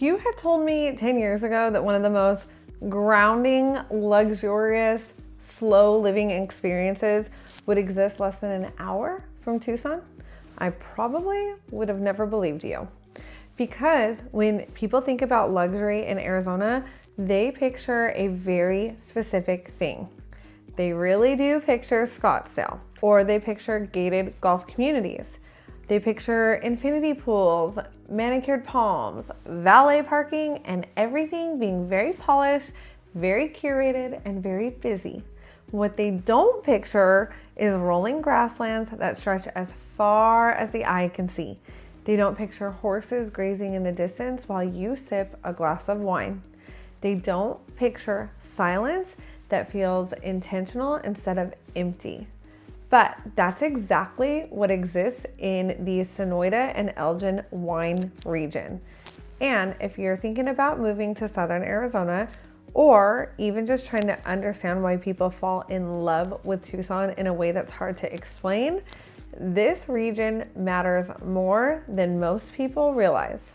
you had told me 10 years ago that one of the most grounding, luxurious, slow living experiences would exist less than an hour from Tucson, I probably would have never believed you. Because when people think about luxury in Arizona, they picture a very specific thing. They really do picture Scottsdale, or they picture gated golf communities. They picture infinity pools, manicured palms, valet parking, and everything being very polished, very curated, and very busy. What they don't picture is rolling grasslands that stretch as far as the eye can see. They don't picture horses grazing in the distance while you sip a glass of wine. They don't picture silence that feels intentional instead of empty. But that's exactly what exists in the Sonoita and Elgin wine region. And if you're thinking about moving to Southern Arizona, or even just trying to understand why people fall in love with Tucson in a way that's hard to explain, this region matters more than most people realize.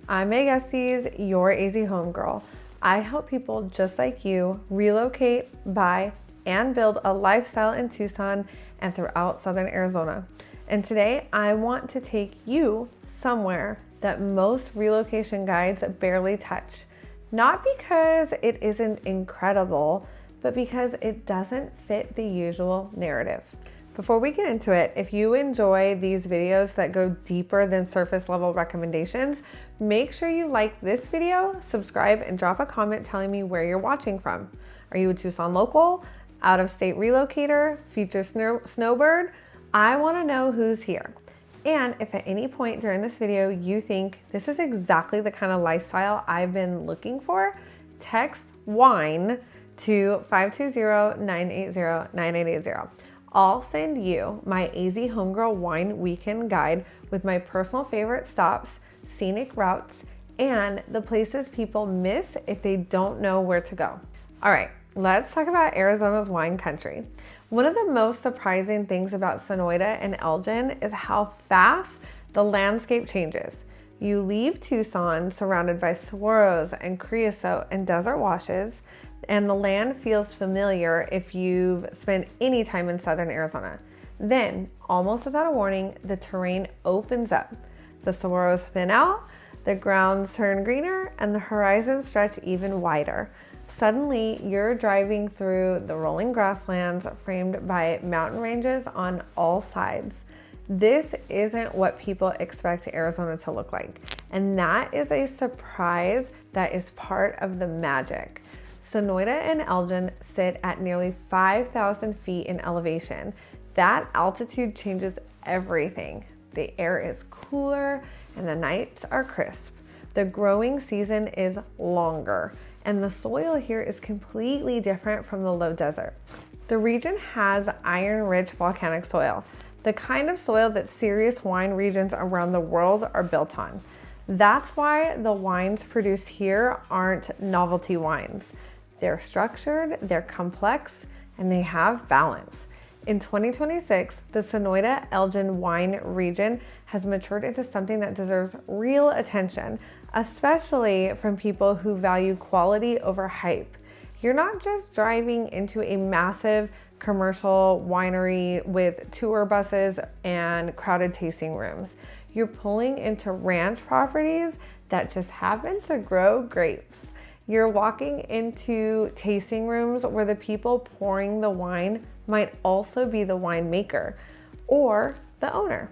I'm Meg Estes, your AZ homegirl. I help people just like you relocate, buy, and build a lifestyle in Tucson and throughout Southern Arizona. And today I want to take you somewhere that most relocation guides barely touch. Not because it isn't incredible, but because it doesn't fit the usual narrative. Before we get into it, if you enjoy these videos that go deeper than surface level recommendations, make sure you like this video, subscribe, and drop a comment telling me where you're watching from. Are you a Tucson local, out of state relocator, future snowbird? I wanna know who's here. And if at any point during this video you think this is exactly the kind of lifestyle I've been looking for, text WINE to 520-980-9880. I'll send you my AZ Homegirl Wine Weekend Guide with my personal favorite stops, scenic routes, and the places people miss if they don't know where to go. All right, let's talk about Arizona's wine country. One of the most surprising things about Sonoita and Elgin is how fast the landscape changes. You leave Tucson surrounded by saguaros and creosote and desert washes, and the land feels familiar if you've spent any time in Southern Arizona. Then, almost without a warning, the terrain opens up. The saguaros thin out, the grounds turn greener, and the horizons stretch even wider. Suddenly, you're driving through the rolling grasslands framed by mountain ranges on all sides. This isn't what people expect Arizona to look like, and that is a surprise that is part of the magic. Sonoita and Elgin sit at nearly 5,000 feet in elevation. That altitude changes everything. The air is cooler and the nights are crisp. The growing season is longer, and the soil here is completely different from the low desert. The region has iron-rich volcanic soil, the kind of soil that serious wine regions around the world are built on. That's why the wines produced here aren't novelty wines. They're structured, they're complex, and they have balance. In 2026, the Sonoita Elgin wine region has matured into something that deserves real attention, especially from people who value quality over hype. You're not just driving into a massive commercial winery with tour buses and crowded tasting rooms. You're pulling into ranch properties that just happen to grow grapes. You're walking into tasting rooms where the people pouring the wine might also be the winemaker, or the owner,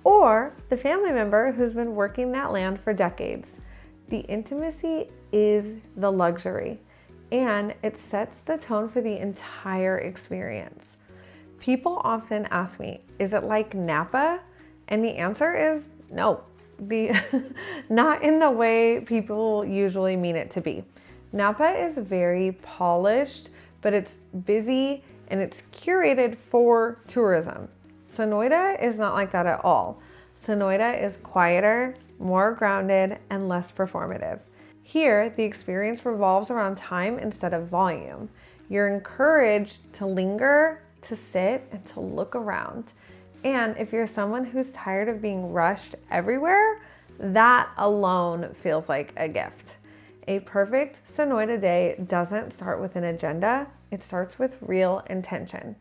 or the family member who's been working that land for decades. The intimacy is the luxury, and it sets the tone for the entire experience. People often ask me, is it like Napa? And the answer is no. Not in the way people usually mean it to be. Napa is very polished, but it's busy and it's curated for tourism. Sonoita is not like that at all. Sonoita is quieter, more grounded, and less performative. Here, the experience revolves around time instead of volume. You're encouraged to linger, to sit, and to look around. And if you're someone who's tired of being rushed everywhere, That alone feels like a gift. A perfect Sonoita day doesn't start with an agenda, it starts with real intention.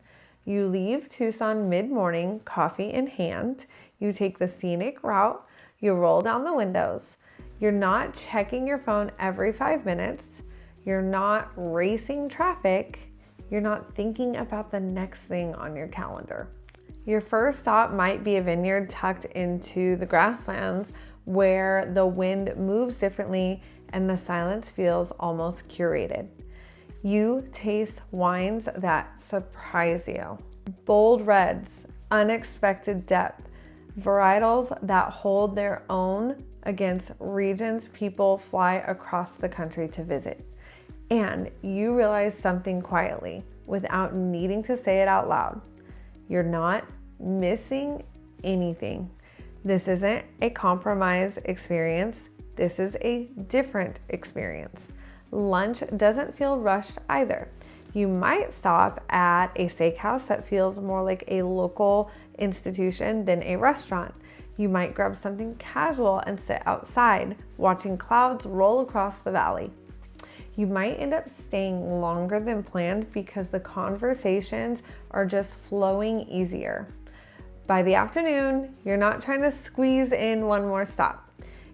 You leave Tucson mid-morning, coffee in hand. You take the scenic route. You roll down the windows. You're not checking your phone every 5 minutes. You're not racing traffic. You're not thinking about the next thing on your calendar. Your first stop might be a vineyard tucked into the grasslands where the wind moves differently and the silence feels almost curated. You taste wines that surprise you. Bold reds, unexpected depth, varietals that hold their own against regions people fly across the country to visit. And you realize something quietly without needing to say it out loud. You're not missing anything. This isn't a compromise experience. This is a different experience. Lunch doesn't feel rushed either. You might stop at a steakhouse that feels more like a local institution than a restaurant. You might grab something casual and sit outside, watching clouds roll across the valley. You might end up staying longer than planned because the conversations are just flowing easier. By the afternoon, you're not trying to squeeze in one more stop.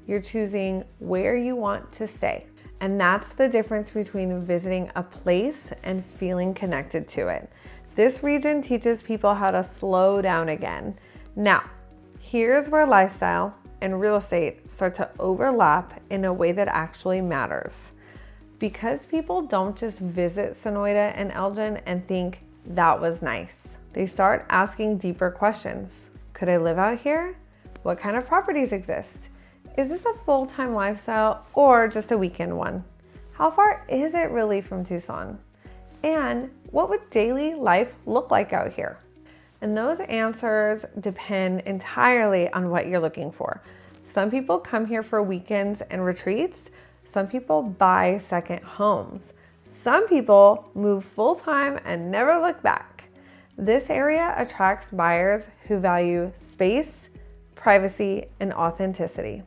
You're choosing where you want to stay. And that's the difference between visiting a place and feeling connected to it. This region teaches people how to slow down again. Now, here's where lifestyle and real estate start to overlap in a way that actually matters. Because people don't just visit Sonoita and Elgin and think that was nice. They start asking deeper questions. Could I live out here? What kind of properties exist? Is this a full-time lifestyle or just a weekend one? How far is it really from Tucson? And what would daily life look like out here? And those answers depend entirely on what you're looking for. Some people come here for weekends and retreats. Some people buy second homes. Some people move full-time and never look back. This area attracts buyers who value space, privacy, and authenticity.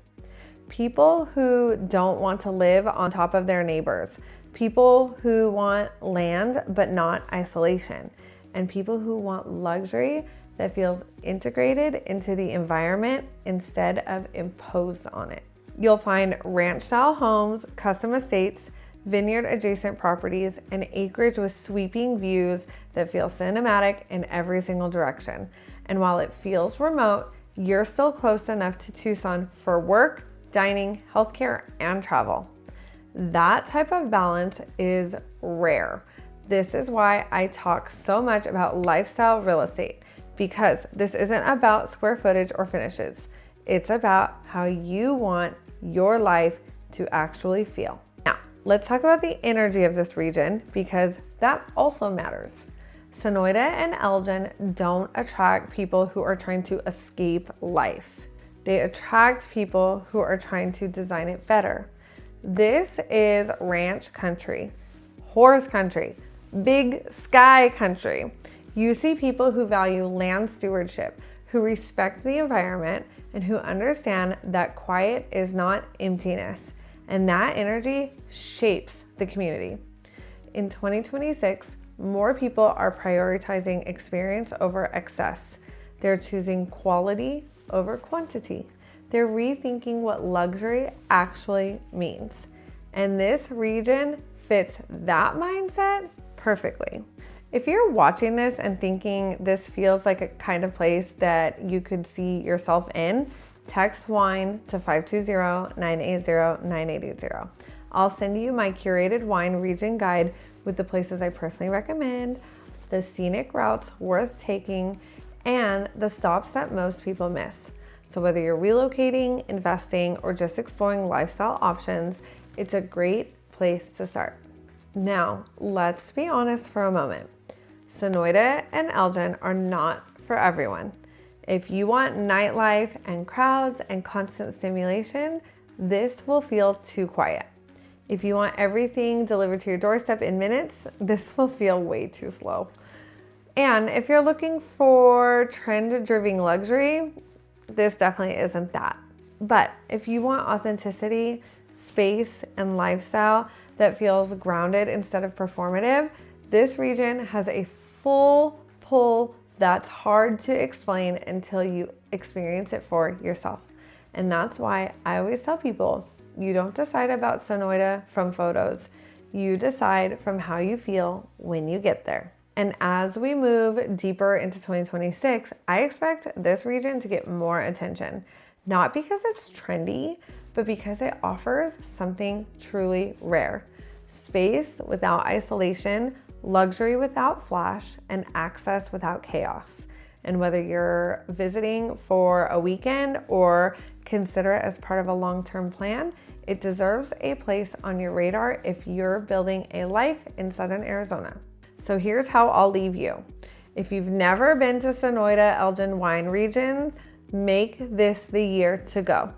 People who don't want to live on top of their neighbors. People who want land but not isolation. And people who want luxury that feels integrated into the environment instead of imposed on it. You'll find ranch-style homes, custom estates, vineyard-adjacent properties, and acreage with sweeping views that feel cinematic in every single direction. And while it feels remote, you're still close enough to Tucson for work, dining, healthcare, and travel. That type of balance is rare. This is why I talk so much about lifestyle real estate, because this isn't about square footage or finishes. It's about how you want your life to actually feel. Now, let's talk about the energy of this region because that also matters. Sonoita and Elgin don't attract people who are trying to escape life. They attract people who are trying to design it better. This is ranch country, horse country, big sky country. You see people who value land stewardship, who respect the environment, and who understand that quiet is not emptiness. And that energy shapes the community. In 2026, more people are prioritizing experience over excess. They're choosing quality over quantity. They're rethinking what luxury actually means. And this region fits that mindset perfectly. If you're watching this and thinking this feels like a kind of place that you could see yourself in, text wine to 520-980-9880. I'll send you my curated wine region guide with the places I personally recommend, the scenic routes worth taking, and the stops that most people miss. So whether you're relocating, investing, or just exploring lifestyle options, it's a great place to start. Now, let's be honest for a moment. Sonoita and Elgin are not for everyone. If you want nightlife and crowds and constant stimulation, this will feel too quiet. If you want everything delivered to your doorstep in minutes, this will feel way too slow. And if you're looking for trend-driven luxury, this definitely isn't that. But if you want authenticity, space, and lifestyle that feels grounded instead of performative, this region has a full pull that's hard to explain until you experience it for yourself. And that's why I always tell people, you don't decide about Sonoita from photos. You decide from how you feel when you get there. And as we move deeper into 2026, I expect this region to get more attention. Not because it's trendy, but because it offers something truly rare. Space without isolation, luxury without flash, and access without chaos. And whether you're visiting for a weekend or consider it as part of a long-term plan, it deserves a place on your radar if you're building a life in Southern Arizona. So here's how I'll leave you. If you've never been to Sonoita Elgin wine region, make this the year to go.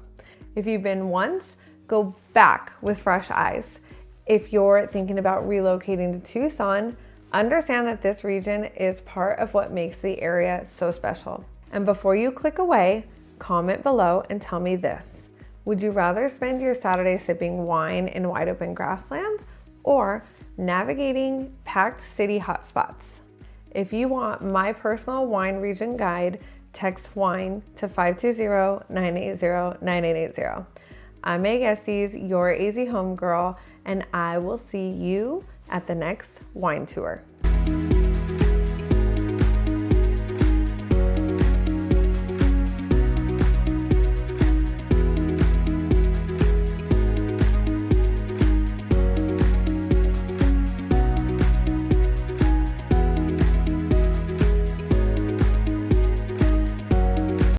If you've been once, go back with fresh eyes. If you're thinking about relocating to Tucson, understand that this region is part of what makes the area so special. And before you click away, comment below and tell me this. Would you rather spend your Saturday sipping wine in wide open grasslands or navigating packed city hotspots? If you want my personal wine region guide, text WINE to 520-980-9880. I'm Meg Estes, your AZ homegirl, and I will see you at the next wine tour.